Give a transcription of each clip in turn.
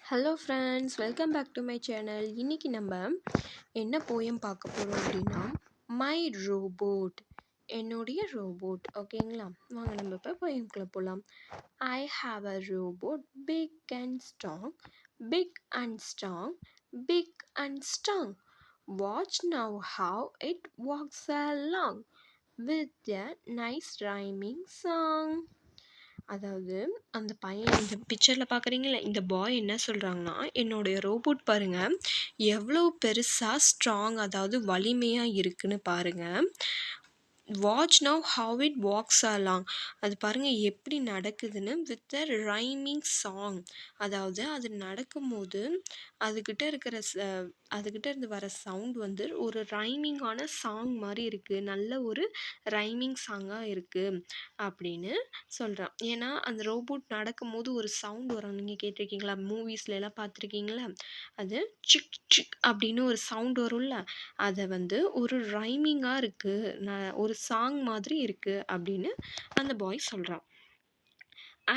Hello friends, welcome back to my channel. இன்றைக்கி நம்ம என்ன போயம் பார்க்க போகிறோம் அப்படின்னா, மை ரோபோட், என்னுடைய ரோபோட். ஓகேங்களா, வாங்க நம்ம இப்போ போயம்குள்ளே போகலாம். I have a robot, big and strong, big and strong, big and strong. Watch now how it walks along with a nice rhyming song. அதாவது அந்த பையன் இந்த பிக்சரில் பார்க்குறீங்களா, இந்த பாய் என்ன சொல்கிறாங்கன்னா, என்னுடைய ரோபோட் பாருங்கள் எவ்வளோ பெருசாக ஸ்ட்ராங், அதாவது வலிமையாக இருக்குன்னு பாருங்கள். Watch now how it walks along, அது பாருங்கள் எப்படி நடக்குதுன்னு, வித் அ ரைமிங் சாங். அதாவது அது நடக்கும்போது அதுக்கிட்ட இருந்து வர சவுண்ட் வந்து ஒரு ரைமிங்கான சாங் மாதிரி இருக்குது, நல்ல ஒரு ரைமிங் சாங்காக இருக்குது அப்படின்னு சொல்கிறான். ஏன்னா அந்த ரோபோட் நடக்கும்போது ஒரு சவுண்ட் வரும், நீங்கள் கேட்டிருக்கீங்களா, மூவிஸ்லாம் பார்த்துருக்கீங்களா, அது சிக் சிக் அப்படின்னு ஒரு சவுண்ட் வரும்ல, அதை வந்து ஒரு ரைமிங்காக இருக்குது, ஒரு சாங் மாதிரி இருக்குது அப்படின்னு அந்த பாய் சொல்கிறான்.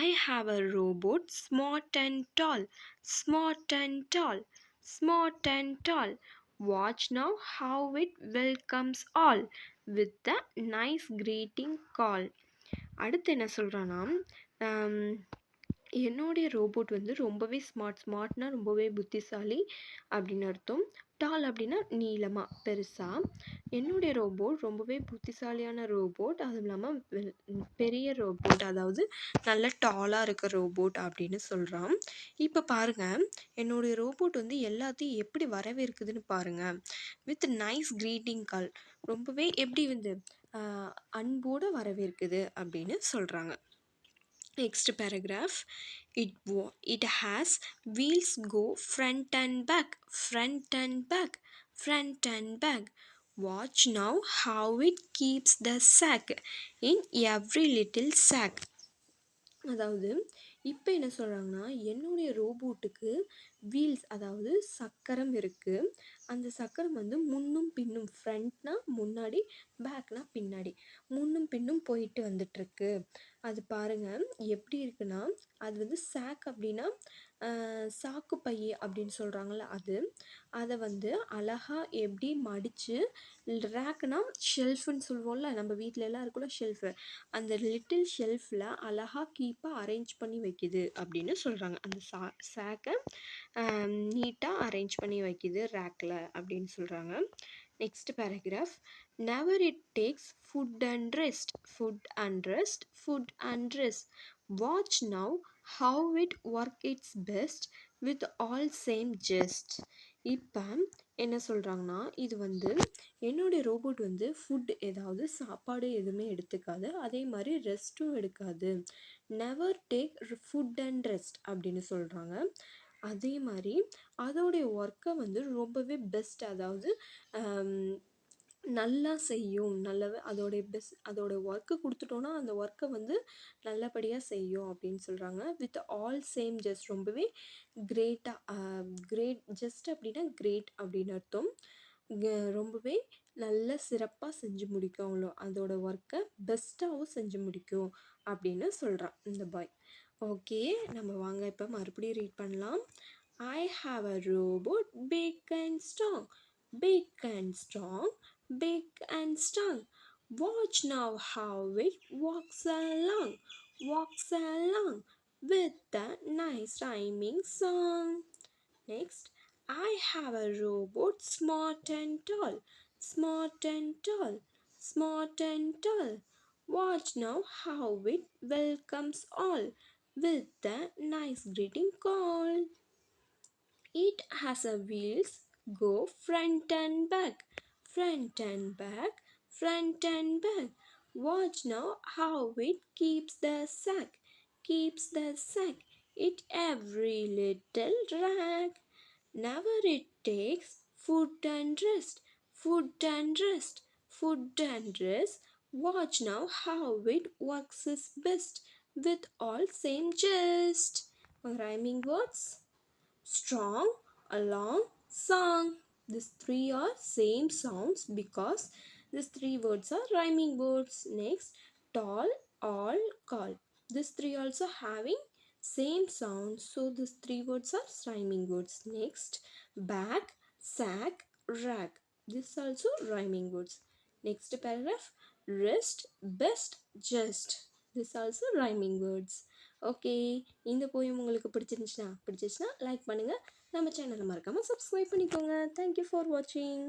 I have a robot, smart and tall, smart and tall, smart and tall. Watch now how it welcomes all with a nice greeting call. அடுத்து என்ன சொல்கிறான்னா, என்னுடைய ரோபோட் வந்து ரொம்பவே ஸ்மார்ட்னா ரொம்பவே புத்திசாலி அப்படின்னு அர்த்தம். டால் அப்படின்னா நீளமாக பெருசாக. என்னுடைய ரோபோட் ரொம்பவே புத்திசாலியான ரோபோட், அதுவும் இல்லாமல் பெரிய ரோபோட், அதாவது நல்ல டாலாக இருக்க ரோபோட் அப்படின்னு சொல்கிறான். இப்போ பாருங்கள், என்னுடைய ரோபோட் வந்து எல்லாத்தையும் எப்படி வரவேற்குதுன்னு பாருங்கள். வித் நைஸ் க்ரீட்டிங் கால், ரொம்பவே எப்படி வந்து அன்போடு வரவேற்குது அப்படின்னு சொல்கிறாங்க. Next paragraph, it has wheels go front and back, front and back, front and back. Watch now how it keeps the sack in every little sack. அதாவது இப்போ என்ன சொல்கிறாங்கன்னா, என்னுடைய ரோபோட்டுக்கு வீல்ஸ், அதாவது சக்கரம் இருக்குது. அந்த சக்கரம் வந்து முன்னும் பின்னும், ஃப்ரண்ட்னா முன்னாடி, பேக்னா பின்னாடி, முன்னும் பின்னும் போயிட்டு வந்துட்டுருக்கு. அது பாருங்கள் எப்படி இருக்குன்னா, அது வந்து சாக் அப்படின்னா சாக்கு பை அப்படின்னு சொல்கிறாங்கள, அதை வந்து அழகாக எப்படி மடித்து, ரேக்குனா ஷெல்ஃபுன்னு சொல்லுவோம்ல, நம்ம வீட்டில எல்லாம் இருக்குல்ல ஷெல்ஃபு, அந்த லிட்டில் ஷெல்ஃபில் அழகாக கீப்பாக அரேஞ்ச் பண்ணி வைக்கிது அப்படின்னு சொல்கிறாங்க. அந்த சாக்கை நீட்டாக அரேஞ்ச் பண்ணி வைக்கிது ரேக்கில் அப்படின்னு சொல்கிறாங்க. Next paragraph, never it takes food and rest, food and rest, food and rest. Watch now how it work it's best with all same just. இப்போ என்ன சொல்கிறாங்கன்னா, இது வந்து என்னுடைய ரோபோட் வந்து ஃபுட், ஏதாவது சாப்பாடு எதுவுமே எடுத்துக்காது, அதே மாதிரி ரெஸ்ட்டும் எடுக்காது. Never take food and rest அப்படின்னு சொல்கிறாங்க. அதே மாதிரி அதோடைய ஒர்க்கை வந்து ரொம்பவே பெஸ்ட், அதாவது நல்லா செய்யும், அதோடைய ஒர்க்கு கொடுத்துட்டோன்னா அந்த ஒர்க்கை வந்து நல்லபடியாக செய்யும் அப்படின்னு சொல்கிறாங்க. வித் ஆல் சேம் ஜஸ்ட், ரொம்பவே கிரேட், ஜஸ்ட் அப்படின்னா கிரேட் அப்படின்னு அர்த்தம். ரொம்பவே நல்ல சிறப்பாக செஞ்சு முடிக்கும், அவ்வளோ அதோட ஒர்க்கை பெஸ்ட்டாகவும் செஞ்சு முடிக்கும் அப்படின்னு சொல்கிறான் இந்த பாய். ஓகே, நம்ம வாங்க இப்போ மறுபடியும் ரீட் பண்ணலாம். I have a robot, big and strong, big and strong, big and strong. Watch now how it walks along, walks along with a nice rhyming song. Next, I have a robot, smart and tall, smart and tall, smart and tall. Watch now how it welcomes all with a nice greeting call. It has a wheels go front and back, front and back, front and back. Watch now how it keeps the sack, keeps the sack in every little rack. Never it takes food and rest, food and rest, food and rest. Watch now how it works its best with all same just. Rhyming words: strong, along, song. These three are same sounds because these three words are rhyming words. Next, tall, all, call. These three also having Same sound, so these three words are rhyming words. Next, back, sack, rack. This also rhyming words. Next paragraph, rest, best, just. This also rhyming words. Okay, இந்த poem உங்களுக்கு பிடிச்சிருந்துச்சுன்னா like பண்ணுங்கள், நம்ம சேனலை மறக்காமல் subscribe பண்ணிக்கோங்க. Thank you for வாட்சிங்.